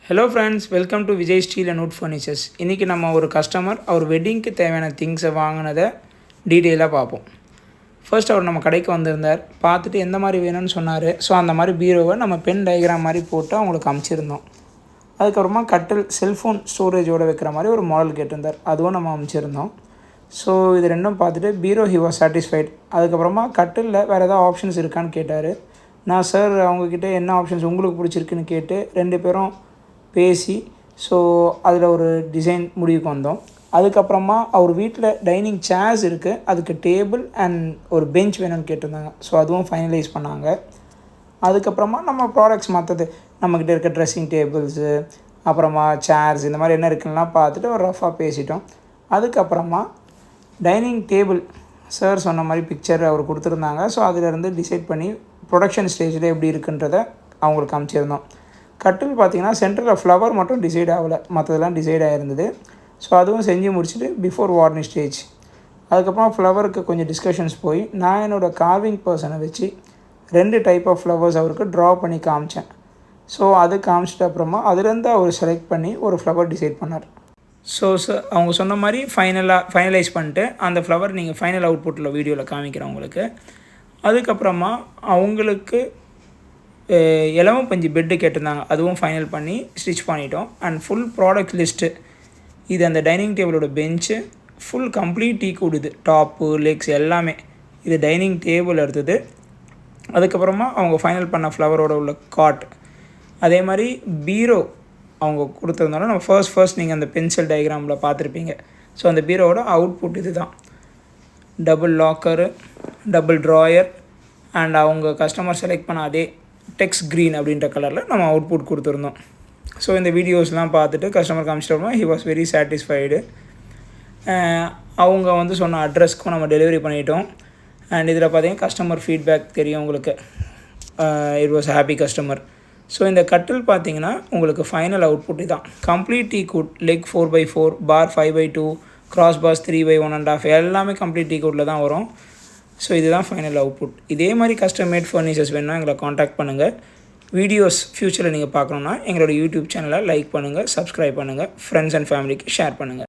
Hello friends, welcome to Vijay steel and would furnitures. இன்றைக்கி நம்ம ஒரு கஸ்டமர் அவர் வெட்டிங்க்கு தேவையான திங்ஸை வாங்கினதை டீட்டெயிலாக பார்ப்போம். ஃபர்ஸ்ட் அவர் நம்ம கடைக்கு வந்திருந்தார். பார்த்துட்டு எந்த மாதிரி வேணும்னு சொன்னார். ஸோ அந்த மாதிரி பீரோவை நம்ம பென் டயக்ராம் மாதிரி போட்டு அவங்களுக்கு அமுச்சிருந்தோம். அதுக்கப்புறமா கட்டில் செல்ஃபோன் ஸ்டோரேஜோடு வைக்கிற மாதிரி ஒரு மாடல் கேட்டிருந்தார். அதுவும் நம்ம அமுச்சிருந்தோம். ஸோ இது ரெண்டும் பார்த்துட்டு பீரோ ஹி வாஸ் சாட்டிஸ்ஃபைட். அதுக்கப்புறமா கட்டிலில் வேறு ஏதாவது ஆப்ஷன்ஸ் இருக்கான்னு கேட்டார். நான் சார் அவங்கக்கிட்ட என்ன ஆப்ஷன்ஸ் உங்களுக்கு பிடிச்சிருக்குன்னு கேட்டு 2 பேரும் பேசி ஸோ அதில் ஒரு டிசைன் முடிவுக்கு வந்தோம். அதுக்கப்புறமா அவர் வீட்டில் டைனிங் சேர்ஸ் இருக்குது, அதுக்கு டேபிள் அண்ட் ஒரு பெஞ்ச் வேணும்னு கேட்டிருந்தாங்க. ஸோ அதுவும் ஃபைனலைஸ் பண்ணாங்க. அதுக்கப்புறமா நம்ம ப்ராடக்ட்ஸ் மற்றது நம்மக்கிட்ட இருக்க ட்ரெஸ்ஸிங் டேபிள்ஸு அப்புறமா சேர்ஸ் இந்த மாதிரி என்ன இருக்குன்னா பார்த்துட்டு ஒரு ரஃபாக பேசிட்டோம். அதுக்கப்புறமா டைனிங் டேபிள் சார் சொன்ன மாதிரி பிக்சர் அவர் கொடுத்துருந்தாங்க. ஸோ அதிலேருந்து டிசைட் பண்ணி ப்ரொடக்ஷன் ஸ்டேஜில் எப்படி இருக்குன்றதை அவங்களுக்கு காமிச்சிருந்தோம். கட்டில் பார்த்திங்கன்னா சென்டரில் ஃப்ளவர் மட்டும் டிசைட் ஆகலை, மற்றதெல்லாம் டிசைட் ஆகிருந்தது. ஸோ அதுவும் செஞ்சு முடிச்சுட்டு பிஃபோர் வார்னிஷ் ஸ்டேஜ். அதுக்கப்புறம் ஃப்ளவருக்கு கொஞ்சம் டிஸ்கஷன்ஸ் போய் நான் என்னோடய கார்விங் பர்சனை வச்சு 2 டைப் ஆஃப் ஃப்ளவர்ஸ் அவருக்கு ட்ரா பண்ணி காமிச்சேன். ஸோ அது காமிச்சிட்டு அப்புறமா அதுலேருந்து அவர் செலக்ட் பண்ணி ஒரு ஃப்ளவர் டிசைட் பண்ணார். ஸோ அவங்க சொன்ன மாதிரி ஃபைனலைஸ் பண்ணிட்டு அந்த ஃப்ளவர் நீங்கள் ஃபைனல் அவுட்புட்டில் வீடியோவில் காமிக்கிறேன் உங்களுக்கு. அதுக்கப்புறமா அவங்களுக்கு இலவம் பஞ்சு பெட்டு கேட்டிருந்தாங்க. அதுவும் ஃபைனல் பண்ணி ஸ்டிச் பண்ணிட்டோம். அண்ட் ஃபுல் ப்ராடக்ட் லிஸ்ட்டு இது அந்த டைனிங் டேபிளோட பெஞ்சு ஃபுல் கம்ப்ளீட் டீ கூடுது, டாப்பு லெக்ஸ் எல்லாமே. இது டைனிங் டேபிள் எடுத்தது. அதுக்கப்புறமா அவங்க ஃபைனல் பண்ண ஃப்ளவரோட உள்ள காட், அதே மாதிரி பீரோ அவங்க கொடுத்துருந்தாலும் நம்ம ஃபர்ஸ்ட் நீங்கள் அந்த பென்சில் டயக்ராமில் பார்த்துருப்பீங்க. ஸோ அந்த பீரோவோட அவுட்புட் இது தான். Double locker, double drawer and அவங்க கஸ்டமர் செலக்ட் பண்ண அதே டெக்ஸ் க்ரீன் அப்படின்ற கலரில் நம்ம அவுட்புட் கொடுத்துருந்தோம். ஸோ இந்த வீடியோஸ்லாம் பார்த்துட்டு கஸ்டமர் காமிச்சிட்டோம்னா ஹி வாஸ் வெரி சாட்டிஸ்ஃபைடு. அவங்க வந்து சொன்ன அட்ரஸ்க்கும் நம்ம டெலிவரி பண்ணிட்டோம். அண்ட் இதில் பார்த்தீங்கன்னா கஸ்டமர் ஃபீட்பேக் தெரியும் உங்களுக்கு. It was happy customer. So இந்த கட்டில் பார்த்தீங்கன்னா உங்களுக்கு ஃபைனல் அவுட்புட் இதுதான். Complete tea good, leg 4x4, பார் 5x2, கிராஸ் பார்ஸ் 3x1.5 எல்லாமே கம்ப்ளீட் டீ குட்டில் தான் வரும். ஸோ இதுதான் ஃபைனல் அவுட்புட். இதே மாதிரி கஸ்டம் மேட் ஃபர்னிச்சர்ஸ் வேணுன்னா எங்களை காண்டாக்ட் பண்ணுங்கள். வீடியோஸ் ஃப்யூச்சரில் நீங்கள் பார்க்கணுன்னா எங்களோட யூடியூப் சேனலை லைக் பண்ணுங்கள், சப்ஸ்கிரைப் பண்ணுங்கள், ஃப்ரெண்ட்ஸ் அண்ட் ஃபேமிலிக்கு ஷேர் பண்ணுங்கள்.